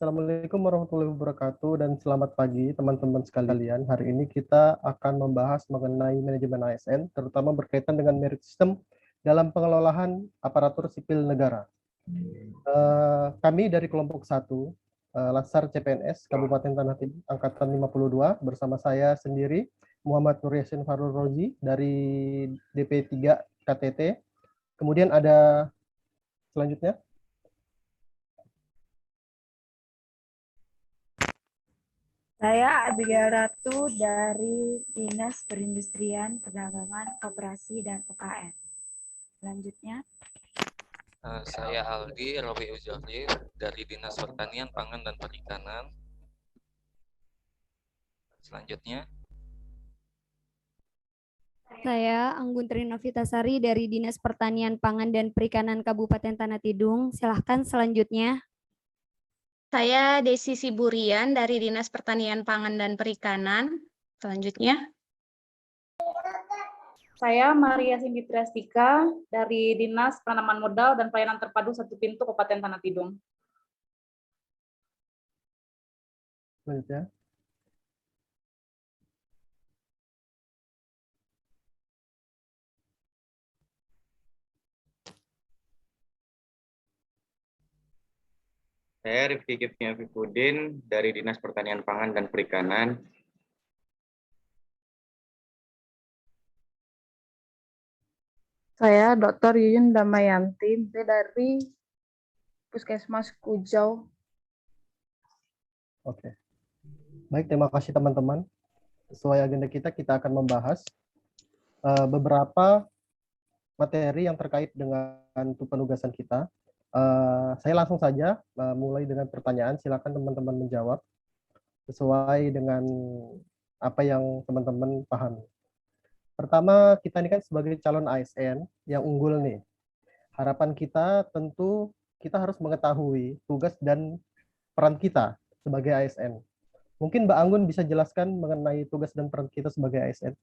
Assalamualaikum warahmatullahi wabarakatuh dan selamat pagi teman-teman sekalian. Hari ini kita akan membahas mengenai manajemen ASN, terutama berkaitan dengan merit system dalam pengelolaan aparatur sipil negara. Kami dari kelompok 1, Latsar CPNS Kabupaten Tanah Tidung Angkatan 52 bersama saya sendiri Muhammad Nur Yasin Farul Rozi dari DP3 KTT. Kemudian ada selanjutnya Saya Abigail Ratu dari Dinas Perindustrian, Perdagangan, Koperasi, dan UKM. Selanjutnya, Saya Aldi Rawi Ujordi dari Dinas Pertanian, Pangan, dan Perikanan. Selanjutnya, saya Anggun Trinovitasari dari Dinas Pertanian, Pangan, dan Perikanan Kabupaten Tanah Tidung. Silahkan selanjutnya. Saya Desi Siburian dari Dinas Pertanian, Pangan, dan Perikanan. Selanjutnya. Saya Maria Cindy Triastika dari Dinas Penanaman Modal dan Pelayanan Terpadu Satu Pintu Kabupaten Tanah Tidung. selanjutnya. Saya Rifki Kifnya Fifudin dari Dinas Pertanian Pangan dan Perikanan. Saya Dr. Yuyun Damayanti dari Puskesmas Kujau. Oke. Baik, terima kasih teman-teman. Sesuai agenda kita akan membahas beberapa materi yang terkait dengan penugasan kita. Saya langsung saja mulai dengan pertanyaan. Silakan teman-teman menjawab sesuai dengan apa yang teman-teman pahami. Pertama, kita ini kan sebagai calon ASN yang unggul nih. Harapan kita tentu kita harus mengetahui tugas dan peran kita sebagai ASN. Mungkin Mbak Anggun bisa jelaskan mengenai tugas dan peran kita sebagai ASN.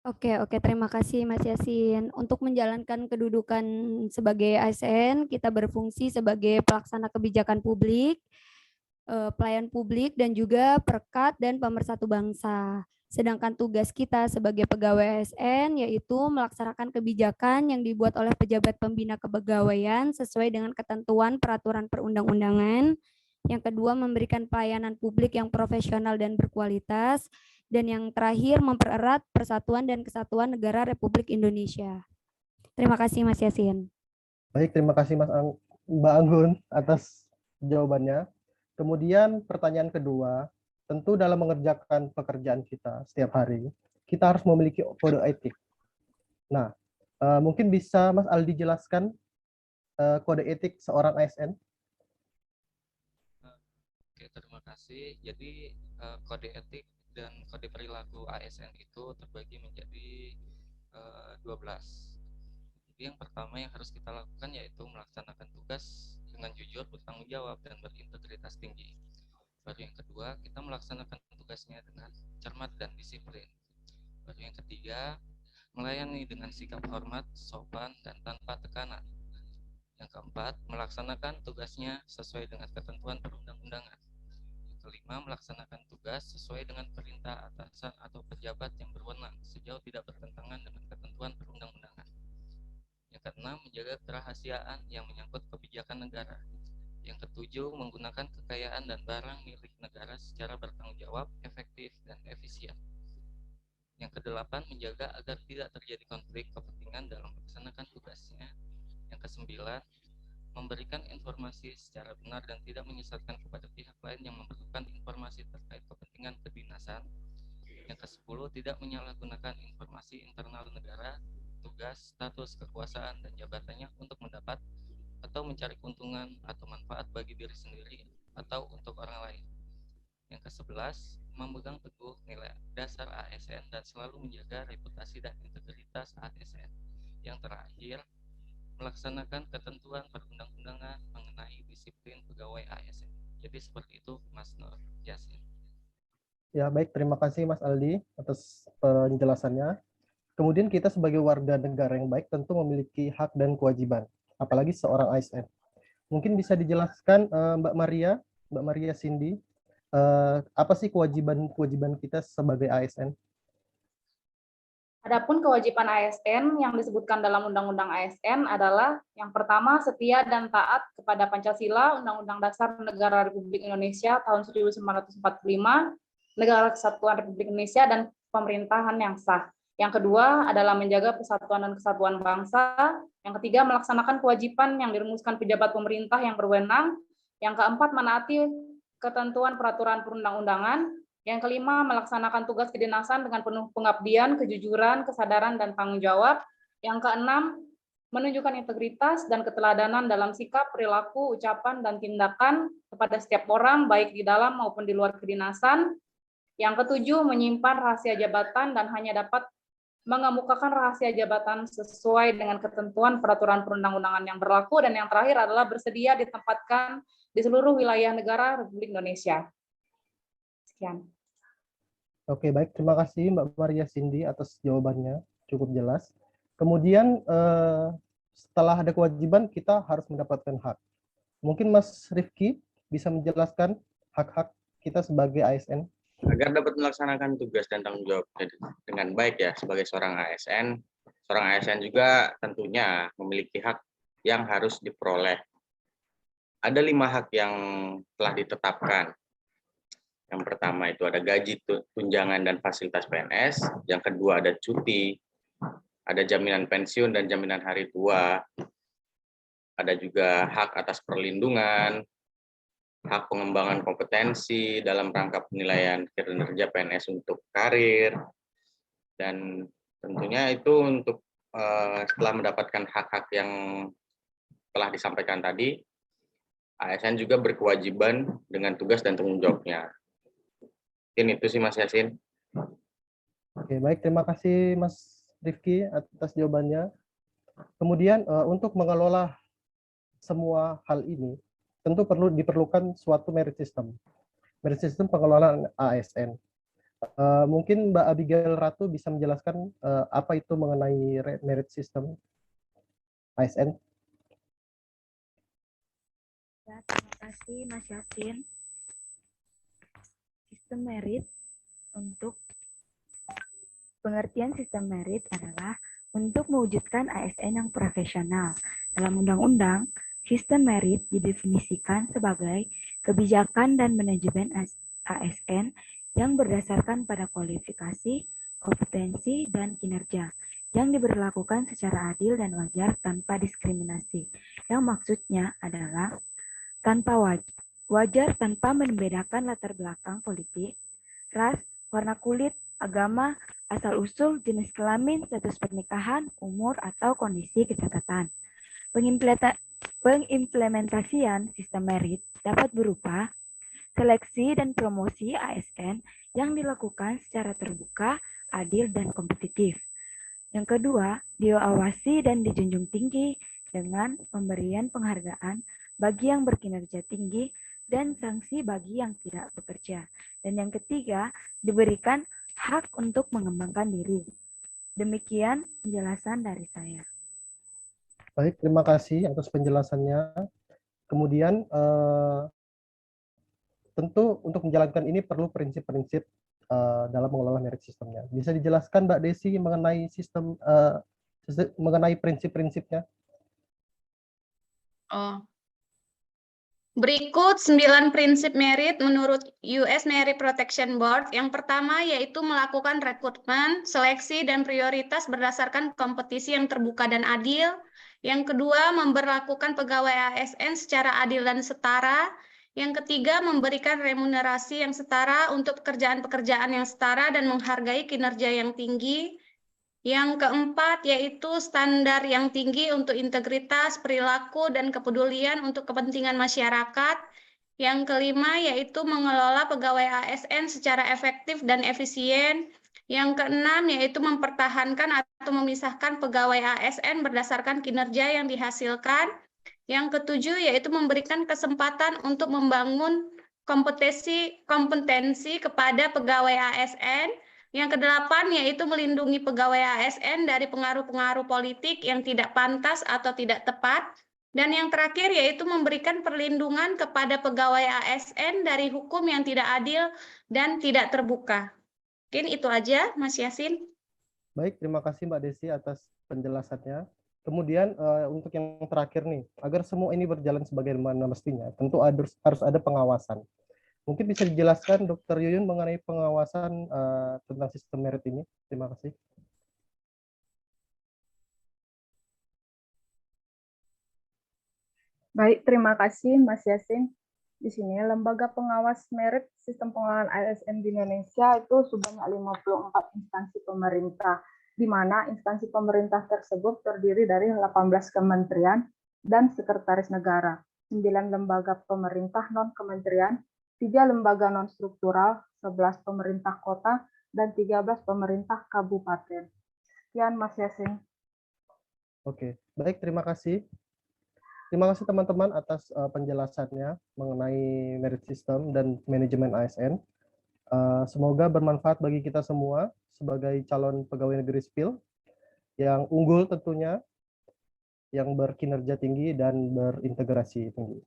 Oke, terima kasih Mas Yasin. Untuk menjalankan kedudukan sebagai ASN, kita berfungsi sebagai pelaksana kebijakan publik, pelayan publik, dan juga perekat dan pemersatu bangsa. Sedangkan tugas kita sebagai pegawai ASN yaitu melaksanakan kebijakan yang dibuat oleh pejabat pembina kepegawaian sesuai dengan ketentuan peraturan perundang-undangan. Yang kedua, memberikan pelayanan publik yang profesional dan berkualitas. Dan yang terakhir, mempererat persatuan dan kesatuan negara Republik Indonesia. Terima kasih Mas Yasin. Baik, terima kasih Mbak Anggun atas jawabannya. Kemudian pertanyaan kedua, tentu dalam mengerjakan pekerjaan kita setiap hari, kita harus memiliki kode etik. Nah, mungkin bisa Mas Aldi jelaskan kode etik seorang ASN? oke, terima kasih. Jadi kode etik dan kode perilaku ASN itu terbagi menjadi 12. Jadi yang pertama yang harus kita lakukan yaitu melaksanakan tugas dengan jujur, bertanggung jawab, dan berintegritas tinggi. Baru yang kedua, kita melaksanakan tugasnya dengan cermat dan disiplin. Baru yang ketiga, melayani dengan sikap hormat, sopan, dan tanpa tekanan. Yang keempat, melaksanakan tugasnya sesuai dengan ketentuan perundang-undangan. Yang kelima, melaksanakan tugas sesuai dengan perintah atasan atau pejabat yang berwenang sejauh tidak bertentangan dengan ketentuan perundang-undangan. Yang keenam, menjaga kerahasiaan yang menyangkut kebijakan negara. Yang ketujuh, menggunakan kekayaan dan barang milik negara secara bertanggung jawab, efektif, dan efisien. Yang kedelapan, menjaga agar tidak terjadi konflik kepentingan dalam melaksanakan tugasnya. Yang kesembilan, memberikan informasi secara benar dan tidak menyesatkan kepada pihak lain yang memerlukan informasi terkait kepentingan kedinasan. Yang ke-10, tidak menyalahgunakan informasi internal negara, tugas, status, kekuasaan, dan jabatannya untuk mendapat atau mencari keuntungan atau manfaat bagi diri sendiri atau untuk orang lain. Yang ke-11, memegang teguh nilai dasar ASN dan selalu menjaga reputasi dan integritas ASN. Yang terakhir, melaksanakan ketentuan perundang-undangan mengenai disiplin pegawai ASN. Jadi seperti itu Mas Nur Yasin. Ya, baik, terima kasih Mas Aldi atas penjelasannya. Kemudian kita sebagai warga negara yang baik tentu memiliki hak dan kewajiban, apalagi seorang ASN. Mungkin bisa dijelaskan Mbak Maria Cindy, apa sih kewajiban kita sebagai ASN? Adapun kewajiban ASN yang disebutkan dalam Undang-Undang ASN adalah yang pertama, setia dan taat kepada Pancasila, Undang-Undang Dasar Negara Republik Indonesia tahun 1945, Negara Kesatuan Republik Indonesia, dan pemerintahan yang sah. Yang kedua adalah menjaga persatuan dan kesatuan bangsa. Yang ketiga, melaksanakan kewajiban yang dirumuskan pejabat pemerintah yang berwenang. Yang keempat, menaati ketentuan peraturan perundang-undangan. Yang kelima, melaksanakan tugas kedinasan dengan penuh pengabdian, kejujuran, kesadaran, dan tanggung jawab. Yang keenam, menunjukkan integritas dan keteladanan dalam sikap, perilaku, ucapan, dan tindakan kepada setiap orang, baik di dalam maupun di luar kedinasan. Yang ketujuh, menyimpan rahasia jabatan dan hanya dapat mengemukakan rahasia jabatan sesuai dengan ketentuan peraturan perundang-undangan yang berlaku. Dan yang terakhir adalah bersedia ditempatkan di seluruh wilayah negara Republik Indonesia. Sekian. Oke, baik. Terima kasih Mbak Maria Cindy atas jawabannya. Cukup jelas. Kemudian setelah ada kewajiban, kita harus mendapatkan hak. Mungkin Mas Rifki bisa menjelaskan hak-hak kita sebagai ASN. Agar dapat melaksanakan tugas dan tanggung jawab dengan baik ya sebagai seorang ASN juga tentunya memiliki hak yang harus diperoleh. Ada 5 hak yang telah ditetapkan. Yang pertama itu ada gaji, tunjangan, dan fasilitas PNS. Yang kedua ada cuti, ada jaminan pensiun dan jaminan hari tua. Ada juga hak atas perlindungan, hak pengembangan kompetensi dalam rangka penilaian kinerja PNS untuk karir. Dan tentunya itu untuk setelah mendapatkan hak-hak yang telah disampaikan tadi, ASN juga berkewajiban dengan tugas dan tanggung jawabnya. Mungkin itu sih Mas Yasin. Oke, baik. Terima kasih Mas Rifki atas jawabannya. Kemudian untuk mengelola semua hal ini, tentu diperlukan suatu merit system. Merit system pengelolaan ASN. Mungkin Mbak Abigail Ratu bisa menjelaskan apa itu mengenai merit system ASN. Ya, terima kasih Mas Yasin. Sistem merit untuk pengertian sistem merit adalah untuk mewujudkan ASN yang profesional. Dalam undang-undang, sistem merit didefinisikan sebagai kebijakan dan manajemen ASN yang berdasarkan pada kualifikasi, kompetensi, dan kinerja yang diberlakukan secara adil dan wajar tanpa diskriminasi. Yang maksudnya adalah wajar tanpa membedakan latar belakang politik, ras, warna kulit, agama, asal-usul, jenis kelamin, status pernikahan, umur, atau kondisi kesehatan. Pengimplementasian sistem merit dapat berupa seleksi dan promosi ASN yang dilakukan secara terbuka, adil, dan kompetitif. Yang kedua, diawasi dan dijunjung tinggi dengan pemberian penghargaan bagi yang berkinerja tinggi dan sanksi bagi yang tidak bekerja. Dan yang ketiga, diberikan hak untuk mengembangkan diri. Demikian penjelasan dari saya. Baik, terima kasih atas penjelasannya. Kemudian tentu untuk menjalankan ini perlu prinsip-prinsip dalam mengelola merit systemnya. Bisa dijelaskan Mbak Desi mengenai sistem mengenai prinsip-prinsipnya? Berikut 9 prinsip merit menurut US Merit Protection Board. Yang pertama yaitu melakukan rekrutmen, seleksi, dan prioritas berdasarkan kompetisi yang terbuka dan adil. Yang kedua, memberlakukan pegawai ASN secara adil dan setara. Yang ketiga, memberikan remunerasi yang setara untuk pekerjaan-pekerjaan yang setara dan menghargai kinerja yang tinggi. Yang keempat, yaitu standar yang tinggi untuk integritas, perilaku, dan kepedulian untuk kepentingan masyarakat. Yang kelima, yaitu mengelola pegawai ASN secara efektif dan efisien. Yang keenam, yaitu mempertahankan atau memisahkan pegawai ASN berdasarkan kinerja yang dihasilkan. Yang ketujuh, yaitu memberikan kesempatan untuk membangun kompetensi kepada pegawai ASN. Yang kedelapan yaitu melindungi pegawai ASN dari pengaruh-pengaruh politik yang tidak pantas atau tidak tepat. Dan yang terakhir yaitu memberikan perlindungan kepada pegawai ASN dari hukum yang tidak adil dan tidak terbuka. Mungkin itu aja, Mas Yasin. Baik, terima kasih Mbak Desi atas penjelasannya. Kemudian untuk yang terakhir nih, agar semua ini berjalan sebagaimana mestinya, tentu harus ada pengawasan. Mungkin bisa dijelaskan Dr. Yuyun mengenai pengawasan tentang sistem merit ini. Terima kasih. Baik, terima kasih Mas Yasin. Di sini lembaga pengawas merit sistem pengelolaan ASN di Indonesia itu sebanyak 54 instansi pemerintah, di mana instansi pemerintah tersebut terdiri dari 18 kementerian dan sekretaris negara, 9 lembaga pemerintah non-kementerian, 3 lembaga non-struktural, 11 pemerintah kota, dan 13 pemerintah kabupaten. Sekian Mas Yasin. Oke, baik, terima kasih. Terima kasih teman-teman atas penjelasannya mengenai merit system dan manajemen ASN. Semoga bermanfaat bagi kita semua sebagai calon pegawai negeri sipil yang unggul tentunya, yang berkinerja tinggi dan berintegrasi tinggi.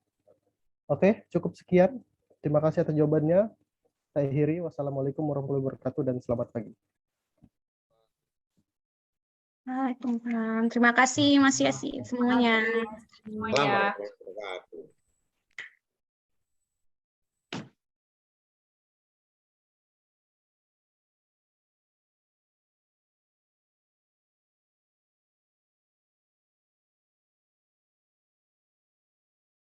Oke, cukup sekian. Terima kasih atas jawabannya. Saya akhiri. Wassalamualaikum warahmatullahi wabarakatuh dan selamat pagi. Terima kasih Mas Yasin semuanya. Selamat.